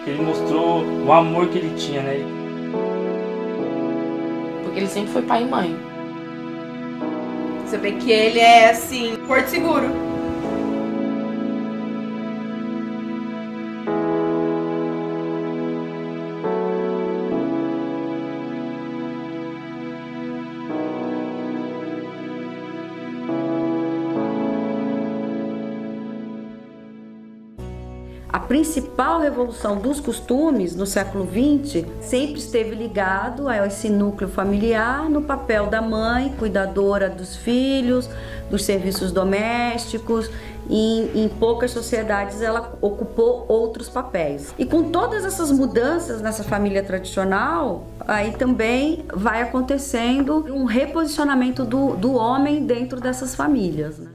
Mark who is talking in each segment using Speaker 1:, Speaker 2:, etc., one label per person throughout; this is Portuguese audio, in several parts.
Speaker 1: que ele mostrou o amor que ele tinha, né?
Speaker 2: Porque ele sempre foi pai e mãe.
Speaker 3: Você vê que ele é, assim, porto seguro.
Speaker 4: A principal revolução dos costumes no século XX sempre esteve ligado a esse núcleo familiar, no papel da mãe, cuidadora dos filhos, dos serviços domésticos. Em poucas sociedades ela ocupou outros papéis. E com todas essas mudanças nessa família tradicional, aí também vai acontecendo um reposicionamento do homem dentro dessas famílias, né?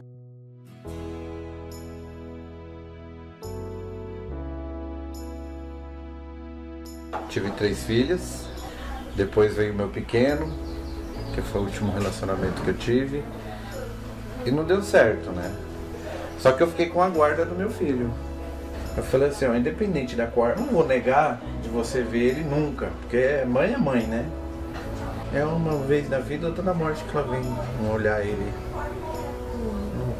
Speaker 5: Tive 3 filhas, depois veio meu pequeno, que foi o último relacionamento que eu tive, e não deu certo, né? Só que eu fiquei com a guarda do meu filho. Eu falei assim, ó, independente da guarda, não vou negar de você ver ele nunca, porque mãe é mãe, né? É uma vez na vida, outra na morte que ela vem olhar ele.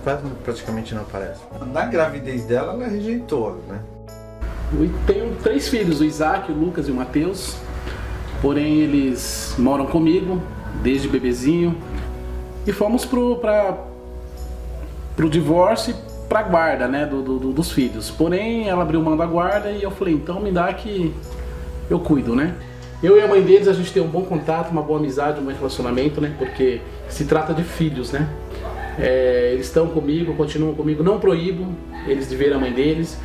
Speaker 5: Quase praticamente não aparece. Na gravidez dela, ela rejeitou, né?
Speaker 6: Eu tenho 3 filhos, o Isaac, o Lucas e o Matheus. Porém, eles moram comigo desde bebezinho. E fomos pro divórcio e pra guarda, né, dos filhos. Porém, ela abriu mão da guarda e eu falei, então me dá que eu cuido, né? Eu e a mãe deles, a gente tem um bom contato, uma boa amizade, um bom relacionamento, né? Porque se trata de filhos, né? Eles estão comigo, continuam comigo, não proíbo eles de ver a mãe deles.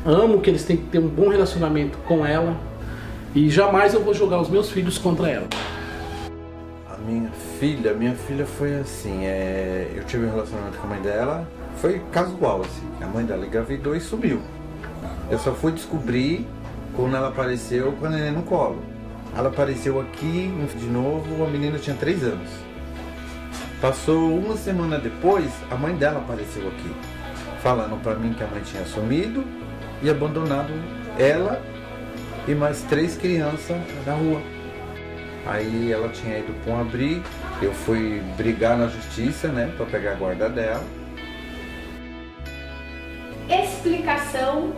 Speaker 6: Amo que eles têm que ter um bom relacionamento com ela e jamais eu vou jogar os meus filhos contra ela.
Speaker 5: A minha filha foi assim, eu tive um relacionamento com a mãe dela, foi casual assim, a mãe dela engravidou e sumiu. Eu só fui descobrir quando ela apareceu com a neném no colo. Ela apareceu aqui de novo, a menina tinha 3 anos. Passou uma semana depois, a mãe dela apareceu aqui, falando pra mim que a mãe tinha sumido e abandonado ela e mais 3 crianças na rua. Aí ela tinha ido para um abrigo, eu fui brigar na justiça, né, para pegar a guarda dela.
Speaker 7: Explicação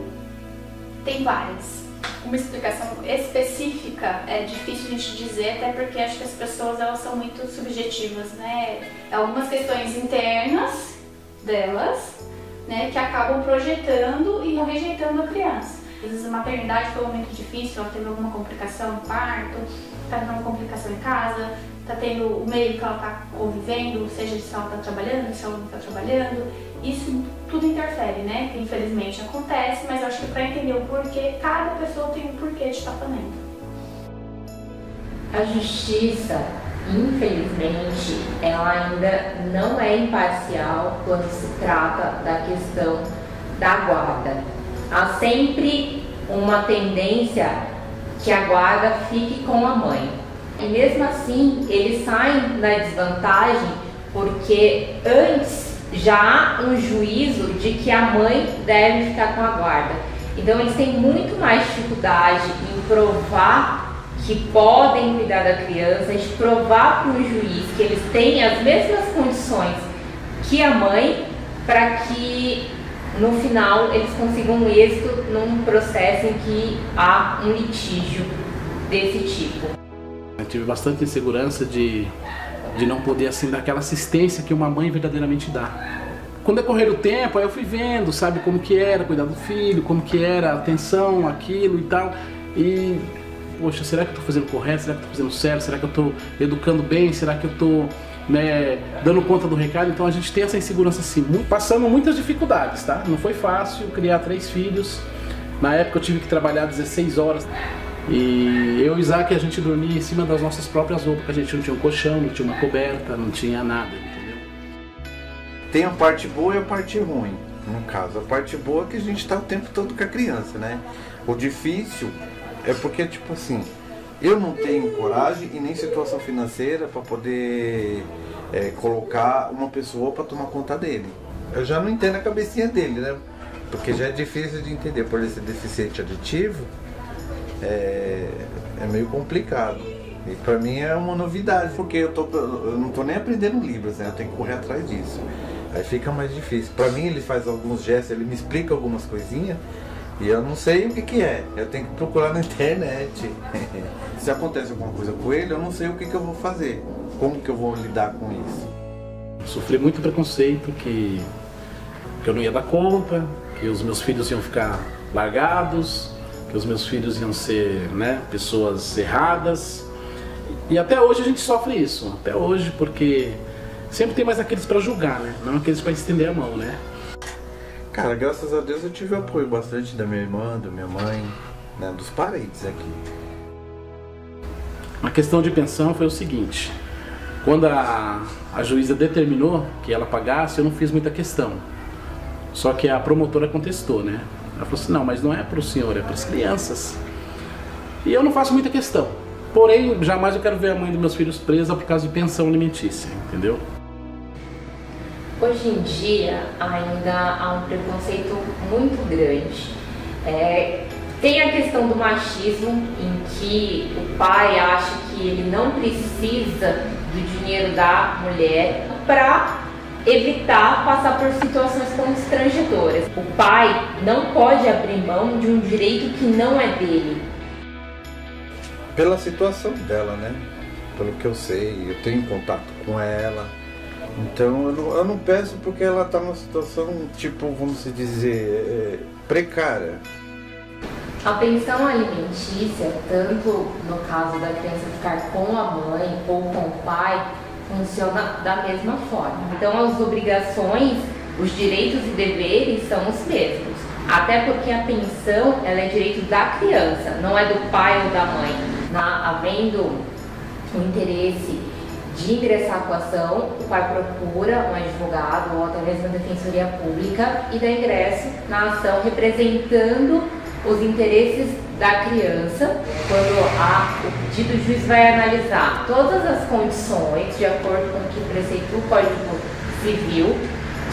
Speaker 7: tem várias. Uma explicação específica é difícil a gente dizer, até porque acho que as pessoas elas são muito subjetivas, né? Algumas questões internas delas, né, que acabam projetando e rejeitando a criança. Às vezes a maternidade foi um momento difícil, ela teve alguma complicação no parto, está tendo alguma complicação em casa, está tendo o meio que ela está convivendo, seja se ela está trabalhando, se ela não está trabalhando. Isso tudo interfere, né? Que infelizmente acontece, mas eu acho que para entender o porquê, cada pessoa tem um porquê de estar fazendo.
Speaker 8: A justiça, infelizmente, ela ainda não é imparcial quando se trata da questão da guarda. Há sempre uma tendência que a guarda fique com a mãe. E mesmo assim, eles saem da desvantagem porque antes já há um juízo de que a mãe deve ficar com a guarda. Então eles têm muito mais dificuldade em provar que podem cuidar da criança, de provar para o juiz que eles têm as mesmas condições que a mãe, para que no final eles consigam um êxito num processo em que há um litígio desse tipo.
Speaker 6: Eu tive bastante insegurança de não poder assim dar aquela assistência que uma mãe verdadeiramente dá. Com o decorrer do tempo, aí eu fui vendo, sabe, como que era cuidar do filho, como que era a atenção, aquilo e tal. E, poxa, será que eu estou fazendo correto? Será que eu estou fazendo certo? Será que eu estou educando bem? Será que eu estou, né, dando conta do recado? Então a gente tem essa insegurança assim, passando muitas dificuldades, tá? Não foi fácil criar 3 filhos. Na época eu tive que trabalhar 16 horas. E eu e o Isaac, a gente dormia em cima das nossas próprias roupas, a gente não tinha um colchão, não tinha uma coberta, não tinha nada, entendeu?
Speaker 5: Tem a parte boa e a parte ruim, no caso. A parte boa é que a gente está o tempo todo com a criança, né? O difícil é porque, tipo assim, eu não tenho coragem e nem situação financeira para poder colocar uma pessoa para tomar conta dele. Eu já não entendo a cabecinha dele, né? Porque já é difícil de entender, por ele ser deficiente aditivo. é meio complicado. E pra mim é uma novidade, porque eu não tô nem aprendendo Libras, né? Eu tenho que correr atrás disso. Aí fica mais difícil. Pra mim ele faz alguns gestos, ele me explica algumas coisinhas e eu não sei o que é. Eu tenho que procurar na internet. Se acontece alguma coisa com ele, eu não sei o que eu vou fazer. Como que eu vou lidar com isso?
Speaker 6: Sofri muito preconceito, que eu não ia dar conta, que os meus filhos iam ficar largados, que os meus filhos iam ser, né, pessoas erradas. E até hoje a gente sofre isso, até hoje, porque sempre tem mais aqueles para julgar, né? Não aqueles para estender a mão, né?
Speaker 5: Cara, graças a Deus eu tive apoio bastante da minha irmã, da minha mãe, né, dos parentes aqui.
Speaker 6: A questão de pensão foi o seguinte: quando a juíza determinou que ela pagasse, eu não fiz muita questão. Só que a promotora contestou, né? Ela falou assim: não, mas não é para o senhor, é para as crianças. E eu não faço muita questão. Porém, jamais eu quero ver a mãe dos meus filhos presa por causa de pensão alimentícia, entendeu?
Speaker 8: Hoje em dia ainda há um preconceito muito grande. Tem a questão do machismo, em que o pai acha que ele não precisa do dinheiro da mulher para evitar passar por situações constrangedoras. O pai não pode abrir mão de um direito que não é dele.
Speaker 5: Pela situação dela, né? Pelo que eu sei, eu tenho contato com ela. Então eu não peço porque ela está numa situação, tipo, vamos dizer, precária.
Speaker 8: A pensão alimentícia, tanto no caso da criança ficar com a mãe ou com o pai, funciona da mesma forma. Então as obrigações, os direitos e deveres são os mesmos. Até porque a pensão, ela é direito da criança, não é do pai ou da mãe. Havendo o interesse de ingressar com a ação, o pai procura um advogado ou até mesmo a defensoria pública e dá ingresso na ação representando os interesses da criança. Quando há o pedido, o juiz vai analisar todas as condições de acordo com o que preceitua o Código Civil,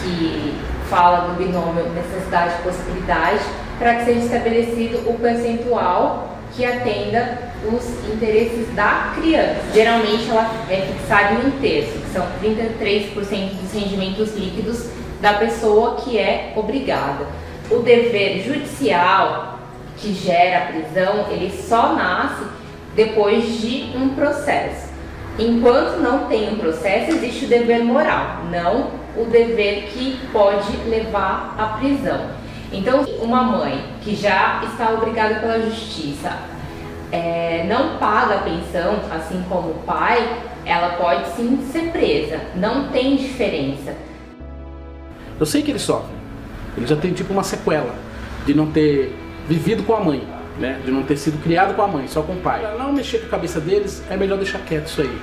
Speaker 8: que fala do binômio necessidade e possibilidade, para que seja estabelecido o percentual que atenda os interesses da criança. Geralmente ela é fixada em 1/3, que são 33% dos rendimentos líquidos da pessoa que é obrigada. O dever judicial que gera a prisão, ele só nasce depois de um processo. Enquanto não tem um processo, existe o dever moral, não o dever que pode levar à prisão. Então, uma mãe que já está obrigada pela justiça não paga a pensão, assim como o pai, ela pode sim ser presa, não tem diferença.
Speaker 6: Eu sei que ele sofre, ele já tem tipo uma sequela de não ter vivido com a mãe, né? De não ter sido criado com a mãe, só com o pai. Para não mexer com a cabeça deles, é melhor deixar quieto isso aí.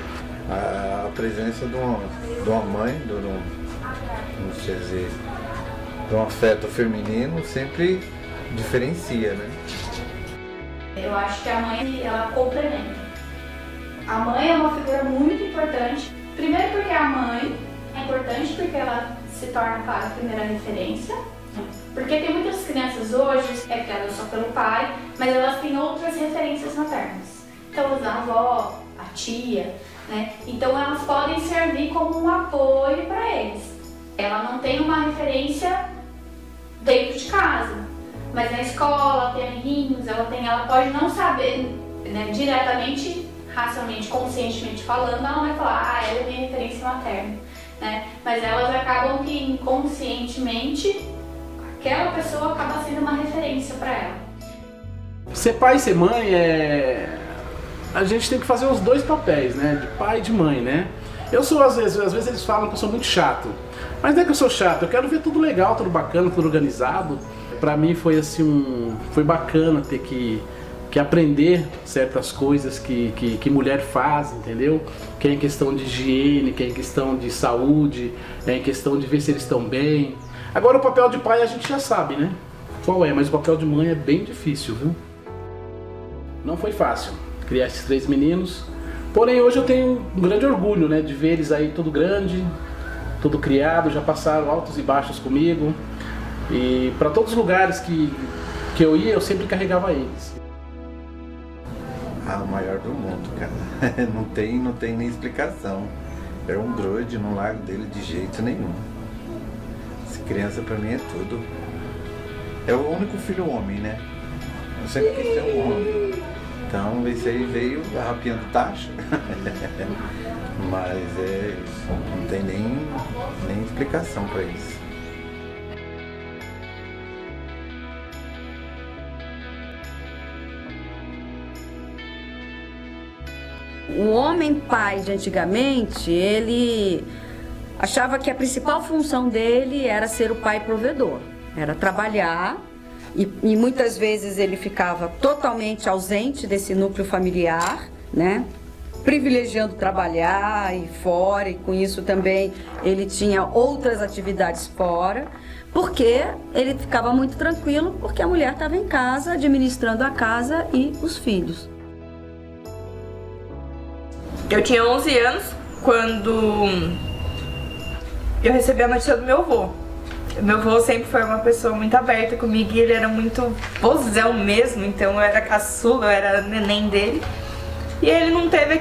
Speaker 5: A presença de uma mãe, não sei dizer, de um afeto feminino sempre diferencia, né?
Speaker 7: Eu acho que a mãe, ela complementa. A mãe é uma figura muito importante. Primeiro porque a mãe é importante porque ela se torna, claro, a primeira referência. Porque tem muitas crianças hoje que é criadas só pelo pai, mas elas têm outras referências maternas. Então, a avó, a tia, né? Então elas podem servir como um apoio para eles. Ela não tem uma referência dentro de casa, mas na escola, tem amiguinhos, ela pode não saber, né, diretamente, racionalmente, conscientemente falando, ela não vai falar, ela é minha referência materna, né? Mas elas acabam que inconscientemente aquela pessoa acaba sendo uma referência para ela.
Speaker 6: Ser pai e ser mãe a gente tem que fazer os dois papéis, né? De pai e de mãe, né? Eu sou, às vezes eles falam que eu sou muito chato. Mas não é que eu sou chato, eu quero ver tudo legal, tudo bacana, tudo organizado. Pra mim foi assim, foi bacana ter que aprender certas coisas que mulher faz, entendeu? Que é em questão de higiene, que é em questão de saúde, é em questão de ver se eles estão bem. Agora o papel de pai a gente já sabe, né? Qual é, mas o papel de mãe é bem difícil, viu? Não foi fácil criar esses 3 meninos, porém hoje eu tenho um grande orgulho, né, de ver eles aí tudo grande, tudo criado, já passaram altos e baixos comigo, e para todos os lugares que eu ia eu sempre carregava eles.
Speaker 5: Ah, o maior do mundo, cara. Não tem nem explicação. Era um grude, não largo dele de jeito nenhum. Essa criança pra mim é tudo. É o único filho homem, né? Eu sempre quis ter um homem. Então esse aí veio arrapiando taxa. Mas não tem nem explicação pra isso.
Speaker 4: O homem pai de antigamente, ele achava que a principal função dele era ser o pai provedor, era trabalhar e muitas vezes ele ficava totalmente ausente desse núcleo familiar, né? Privilegiando trabalhar e fora, e com isso também ele tinha outras atividades fora, porque ele ficava muito tranquilo porque a mulher estava em casa administrando a casa e os filhos.
Speaker 3: Eu tinha 11 anos quando eu recebi a notícia do meu avô. Meu avô sempre foi uma pessoa muito aberta comigo e ele era muito vozão mesmo, então eu era caçula, eu era neném dele. E ele não teve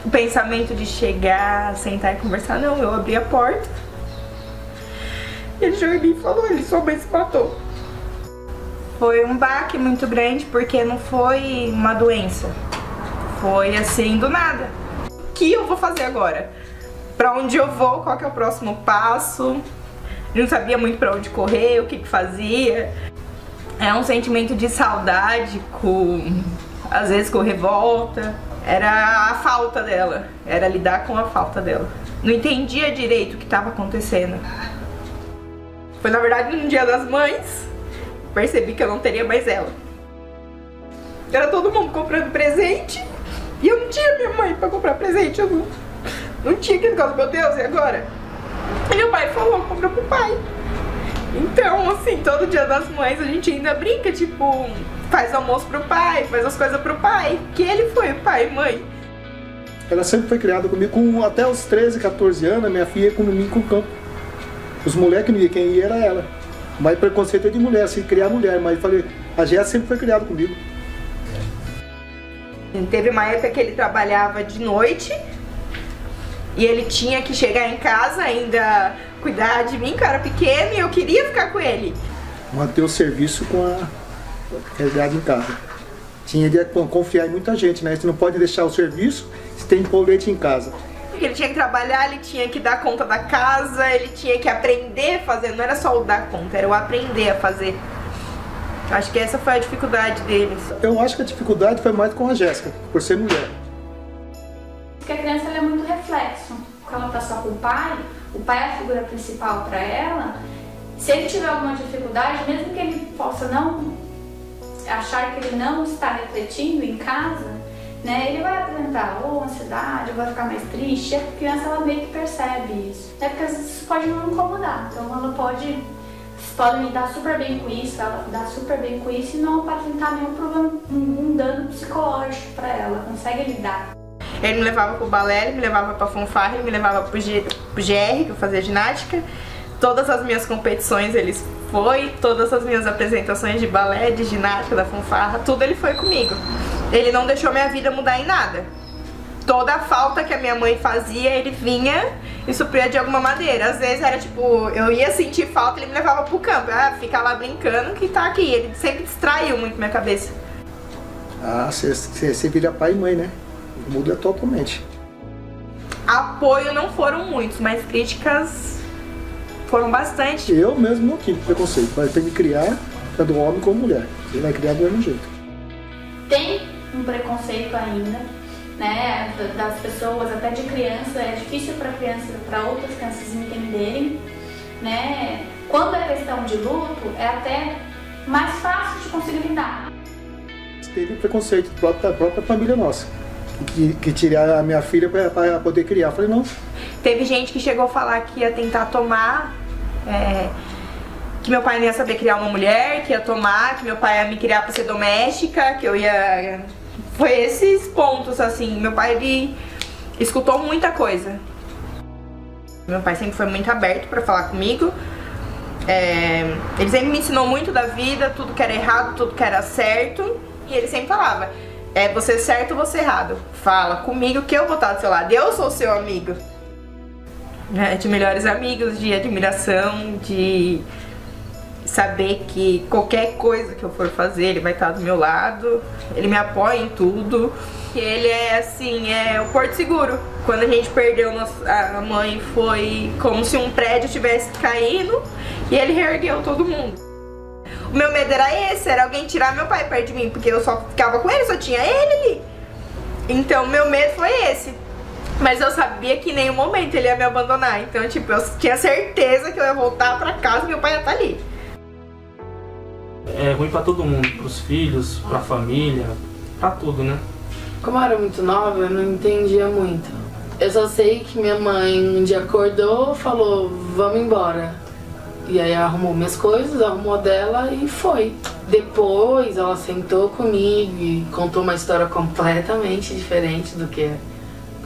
Speaker 3: o pensamento de chegar, sentar e conversar, não. Eu abri a porta, ele chegou em mim e falou, sua mãe se matou. Foi um baque muito grande porque não foi uma doença. Foi assim, do nada. O que eu vou fazer agora? Pra onde eu vou? Qual que é o próximo passo? Eu não sabia muito pra onde correr, o que fazia. É um sentimento de saudade, às vezes com revolta. Era a falta dela, era lidar com a falta dela. Não entendia direito o que estava acontecendo. Foi na verdade no Dia das Mães, percebi que eu não teria mais ela. Era todo mundo comprando presente. E eu não tinha minha mãe pra comprar presente, eu não tinha aquele negócio, meu Deus, e agora? E meu pai falou, compra pro pai. Então, assim, todo Dia das Mães a gente ainda brinca, tipo, faz almoço pro pai, faz as coisas pro pai, que ele foi o pai e mãe.
Speaker 9: Ela sempre foi criada comigo, até os 13, 14 anos, a minha filha ia comigo com o campo. Os moleques não iam, quem ia era ela. Mas preconceito é de mulher, assim, criar mulher, mas eu falei, a Gé sempre foi criada comigo.
Speaker 3: Teve uma época que ele trabalhava de noite e ele tinha que chegar em casa ainda cuidar de mim, que eu era pequena e eu queria ficar com ele.
Speaker 9: Manter o serviço com a realidade em casa. Tinha de confiar em muita gente, né? Você não pode deixar o serviço, você tem que pôr leite em casa.
Speaker 3: Ele tinha que trabalhar, ele tinha que dar conta da casa, ele tinha que aprender a fazer, não era só o dar conta, era o aprender a fazer. Acho que essa foi a dificuldade deles.
Speaker 9: Eu acho que a dificuldade foi mais com a Jéssica, por ser mulher.
Speaker 7: Porque a criança ela é muito reflexo. Quando ela tá só com o pai é a figura principal para ela. Se ele tiver alguma dificuldade, mesmo que ele possa não achar que ele não está refletindo em casa, né, ele vai apresentar ou ansiedade, ou vai ficar mais triste. A criança ela meio que percebe isso. É porque às vezes isso pode não incomodar. Então ela podem lidar super bem com isso, ela lidar super bem com isso e não apresentar nenhum problema, um dano psicológico para ela, consegue lidar.
Speaker 3: Ele me levava pro balé, ele me levava pra fanfarra, ele me levava pro GR, que eu fazia ginástica. Todas as minhas competições ele foi, todas as minhas apresentações de balé, de ginástica, da fanfarra, tudo ele foi comigo. Ele não deixou minha vida mudar em nada. Toda a falta que a minha mãe fazia, ele vinha e supria de alguma maneira. Às vezes era tipo, eu ia sentir falta, ele me levava pro campo. Fica lá brincando que tá aqui. Ele sempre distraiu muito minha cabeça.
Speaker 9: Você vira pai e mãe, né? Muda totalmente.
Speaker 3: Apoio não foram muitos, mas críticas foram bastante.
Speaker 9: Eu mesmo não tive preconceito. Vai ter que criar tanto homem como mulher. Ele vai criar do mesmo jeito.
Speaker 7: Tem um preconceito ainda, né, das pessoas, até de criança, é difícil para outras crianças entenderem, né? Quando é questão de luto, é até mais fácil de conseguir lidar.
Speaker 9: Teve preconceito da própria família nossa, que tirar a minha filha para poder criar. Eu falei, não.
Speaker 3: Teve gente que chegou a falar que ia tentar tomar, que meu pai não ia saber criar uma mulher, que ia tomar, que meu pai ia me criar para ser doméstica, que eu ia... Foi esses pontos, assim. Meu pai, ele escutou muita coisa. Meu pai sempre foi muito aberto pra falar comigo. Ele sempre me ensinou muito da vida, tudo que era errado, tudo que era certo. E ele sempre falava, É você certo ou você errado. Fala comigo que eu vou estar do seu lado. Eu sou seu amigo. De melhores amigos, de admiração, de saber que qualquer coisa que eu for fazer, ele vai estar do meu lado. Ele me apoia em tudo. Ele é assim, é o porto seguro. Quando a gente perdeu a mãe, foi como se um prédio tivesse caído e ele reergueu todo mundo. O meu medo era esse, era alguém tirar meu pai perto de mim, porque eu só ficava com ele, só tinha ele ali. Então meu medo foi esse. Mas eu sabia que em nenhum momento ele ia me abandonar. Então, tipo, eu tinha certeza que eu ia voltar pra casa e meu pai ia estar ali.
Speaker 1: É ruim pra todo mundo, pros filhos, pra família, pra tudo, né?
Speaker 2: Como eu era muito nova, eu não entendia muito. Eu só sei que minha mãe um dia acordou e falou, vamos embora. E aí arrumou minhas coisas, arrumou dela e foi. Depois ela sentou comigo e contou uma história completamente diferente do que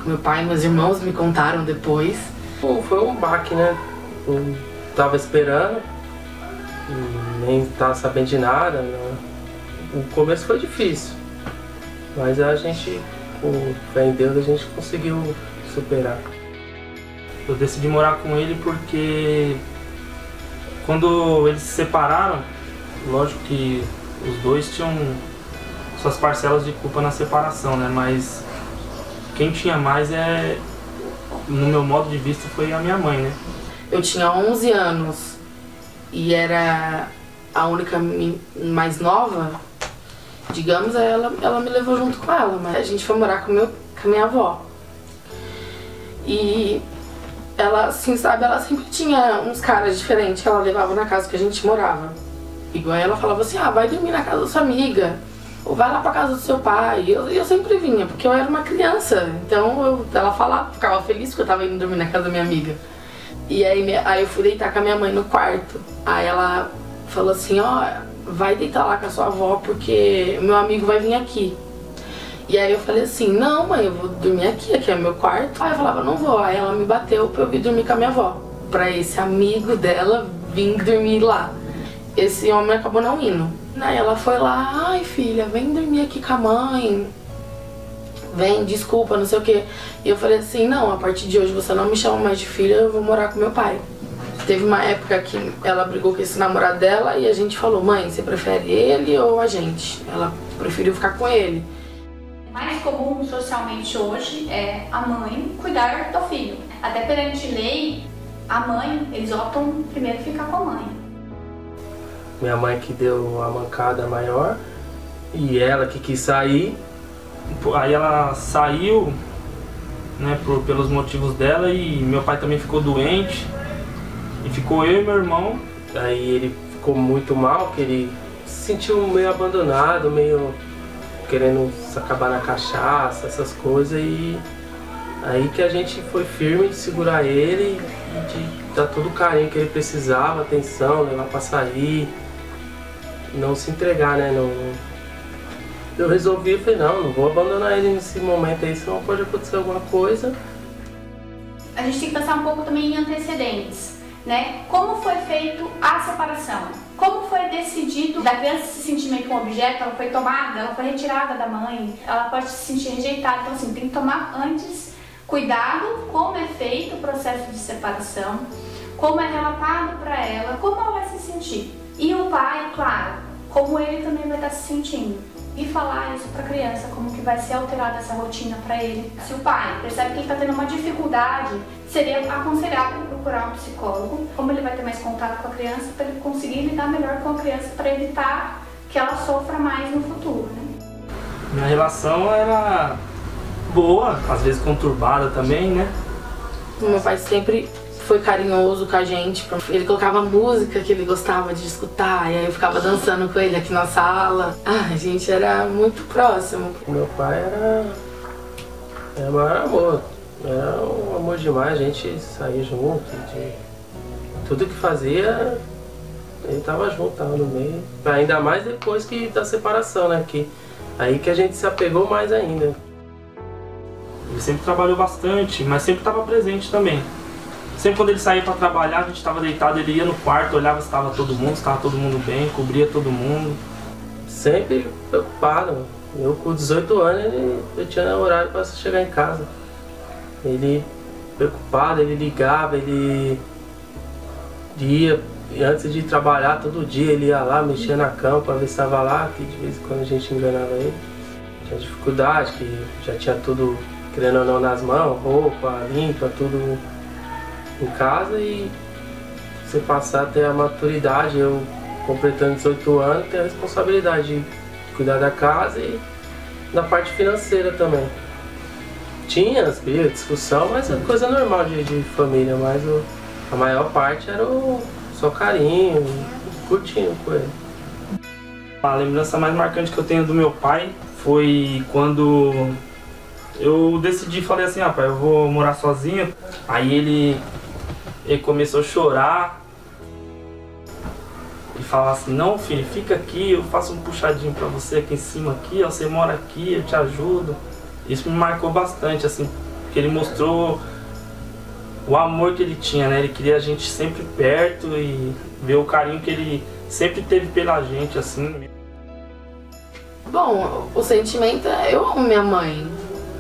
Speaker 2: meu pai e meus irmãos me contaram depois.
Speaker 10: Foi um baque, né? Eu tava esperando, nem tava sabendo de nada, né? O começo foi difícil, mas a gente, com fé em Deus, a gente conseguiu superar.
Speaker 1: Eu decidi morar com ele porque quando eles se separaram, lógico que os dois tinham suas parcelas de culpa na separação, né? Mas quem tinha mais, no meu modo de vista, foi a minha mãe, né?
Speaker 2: Eu tinha 11 anos e era a única mais nova, digamos, ela me levou junto com ela, mas a gente foi morar com a minha avó. E ela, assim, sabe, ela sempre tinha uns caras diferentes que ela levava na casa que a gente morava. Igual ela falava assim, vai dormir na casa da sua amiga, ou vai lá pra casa do seu pai. Eu sempre vinha, porque eu era uma criança, então ela falava, ficava feliz que eu tava indo dormir na casa da minha amiga. E aí eu fui deitar com a minha mãe no quarto. Aí ela falou assim, vai deitar lá com a sua avó, porque meu amigo vai vir aqui. E aí eu falei assim, não mãe, eu vou dormir aqui é meu quarto. Aí eu falava, não vou. Aí ela me bateu pra eu vir dormir com a minha avó, pra esse amigo dela vir dormir lá. Esse homem acabou não indo. Aí ela foi lá, ai filha, vem dormir aqui com a mãe. Vem, desculpa, não sei o que. E eu falei assim, não, a partir de hoje você não me chama mais de filha, eu vou morar com meu pai. Teve uma época que ela brigou com esse namorado dela e a gente falou, mãe, você prefere ele ou a gente? Ela preferiu ficar com ele.
Speaker 7: Mais comum socialmente hoje é a mãe cuidar do filho. Até perante lei, a mãe, eles optam primeiro ficar com a mãe.
Speaker 10: Minha mãe que deu a mancada maior e ela que quis sair.
Speaker 1: Aí ela saiu, né, pelos motivos dela, e meu pai também ficou doente. E ficou eu e meu irmão.
Speaker 10: Aí ele ficou muito mal, que ele se sentiu meio abandonado, meio querendo acabar na cachaça, essas coisas. E aí que a gente foi firme de segurar ele e de dar todo o carinho que ele precisava, atenção, levar pra sair, não se entregar, né? Eu resolvi, falei, não vou abandonar ele nesse momento aí, senão pode acontecer alguma coisa.
Speaker 7: A gente tem que pensar um pouco também em antecedentes, né? Como foi feito a separação? Como foi decidido da criança se sentir meio que um objeto? Ela foi tomada, ela foi retirada da mãe, ela pode se sentir rejeitada. Então assim, tem que tomar antes cuidado como é feito o processo de separação, como é relatado para ela, como ela vai se sentir. E o pai, claro, como ele também vai estar se sentindo. E falar isso para a criança, como que vai ser alterada essa rotina para ele. Se o pai percebe que ele está tendo uma dificuldade, seria aconselhável procurar um psicólogo, como ele vai ter mais contato com a criança, para ele conseguir lidar melhor com a criança, para evitar que ela sofra mais no futuro, né?
Speaker 1: Minha relação era boa, às vezes conturbada também, né?
Speaker 2: Meu pai sempre foi carinhoso com a gente. Ele colocava música que ele gostava de escutar, e aí eu ficava dançando com ele aqui na sala. A gente era muito próximo.
Speaker 10: Meu pai era o maior amor. Era um amor demais, a gente saía junto, tudo que fazia, ele tava junto, tava no meio. Ainda mais depois da separação, né? Aí que a gente se apegou mais ainda.
Speaker 1: Ele sempre trabalhou bastante, mas sempre estava presente também. Sempre quando ele saía para trabalhar, a gente estava deitado, ele ia no quarto, olhava se estava todo mundo bem, cobria todo mundo.
Speaker 10: Sempre preocupado. Eu com 18 anos eu tinha horário para chegar em casa. Ele preocupado, ele ligava, ele ia, e antes de ir trabalhar todo dia ele ia lá, mexia na cama para ver se estava lá, que de vez em quando a gente enganava ele. Tinha dificuldade, que já tinha tudo, querendo ou não, nas mãos, roupa, limpa, tudo em casa, e você passar até a maturidade, eu completando 18 anos, ter a responsabilidade de cuidar da casa e da parte financeira também. Tinha as brigas, discussão, mas é coisa normal de família, mas a maior parte era só carinho, curtindo com ele.
Speaker 1: A lembrança mais marcante que eu tenho do meu pai foi quando eu decidi, falei assim, pai, eu vou morar sozinho. Aí ele começou a chorar e falar assim, não filho, fica aqui, eu faço um puxadinho pra você aqui em cima, aqui, ó, você mora aqui, eu te ajudo. Isso me marcou bastante, assim, porque ele mostrou o amor que ele tinha, né? Ele queria a gente sempre perto e ver o carinho que ele sempre teve pela gente, assim.
Speaker 2: Bom, o sentimento é, eu amo minha mãe,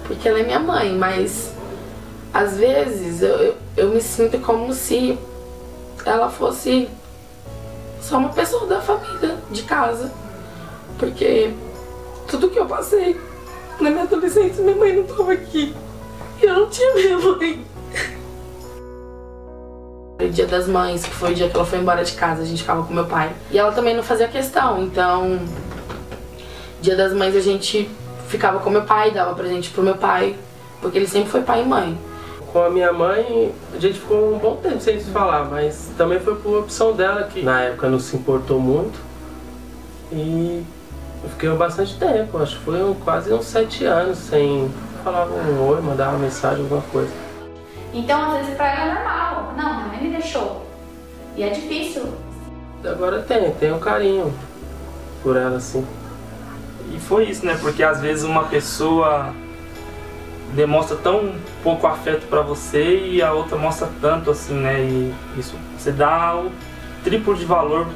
Speaker 2: porque ela é minha mãe, mas às vezes eu me sinto como se ela fosse só uma pessoa da família, de casa, porque tudo que eu passei na minha adolescência, minha mãe não estava aqui e eu não tinha minha mãe. O Dia das Mães, que foi o dia que ela foi embora de casa, a gente ficava com meu pai. E ela também não fazia questão, então Dia das Mães a gente ficava com meu pai, dava presente pro meu pai, porque ele sempre foi pai e mãe.
Speaker 10: Com a minha mãe, a gente ficou um bom tempo sem se falar, mas também foi por opção dela, que na época não se importou muito. E eu fiquei bastante tempo, acho que foi quase uns 7 anos sem falar um oi, mandar uma mensagem, alguma coisa.
Speaker 7: Então, às vezes, pra ela é normal. Não, minha mãe me deixou. E é difícil.
Speaker 10: Agora tem um carinho por ela, assim.
Speaker 1: E foi isso, né? Porque às vezes uma pessoa demonstra tão pouco afeto pra você e a outra mostra tanto, assim, né? E isso, você dá o triplo de valor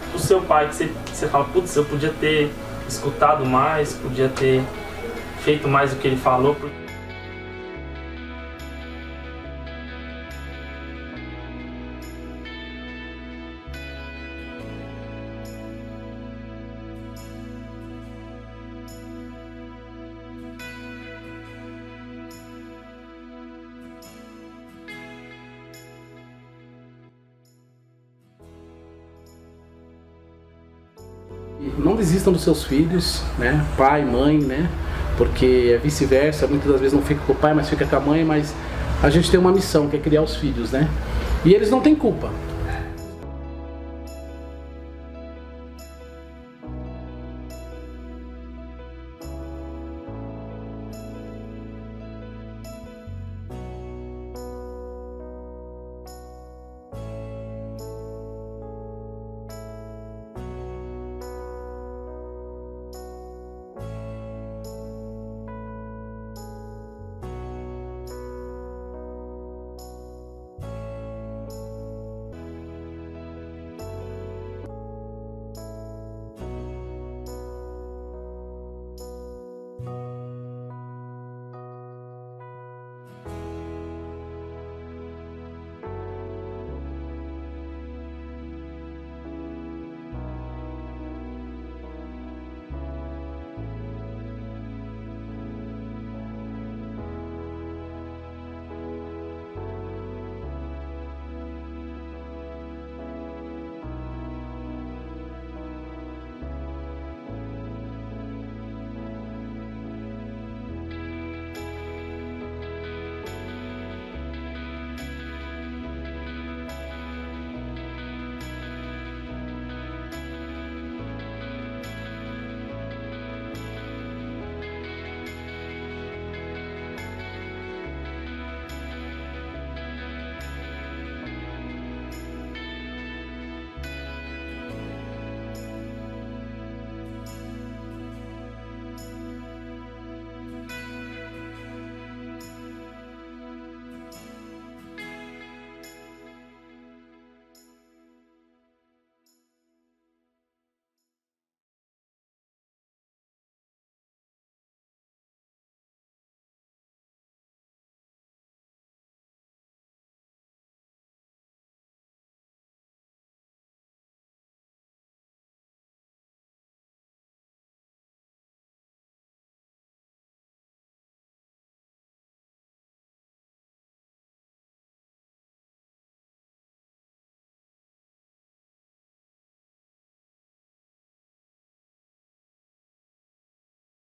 Speaker 1: pro seu pai, que você fala, putz, eu podia ter escutado mais, podia ter feito mais do que ele falou.
Speaker 6: Não desistam dos seus filhos, né? Pai, mãe, né? Porque é vice-versa, muitas das vezes não fica com o pai, mas fica com a mãe, mas a gente tem uma missão, que é criar os filhos, né? E eles não têm culpa.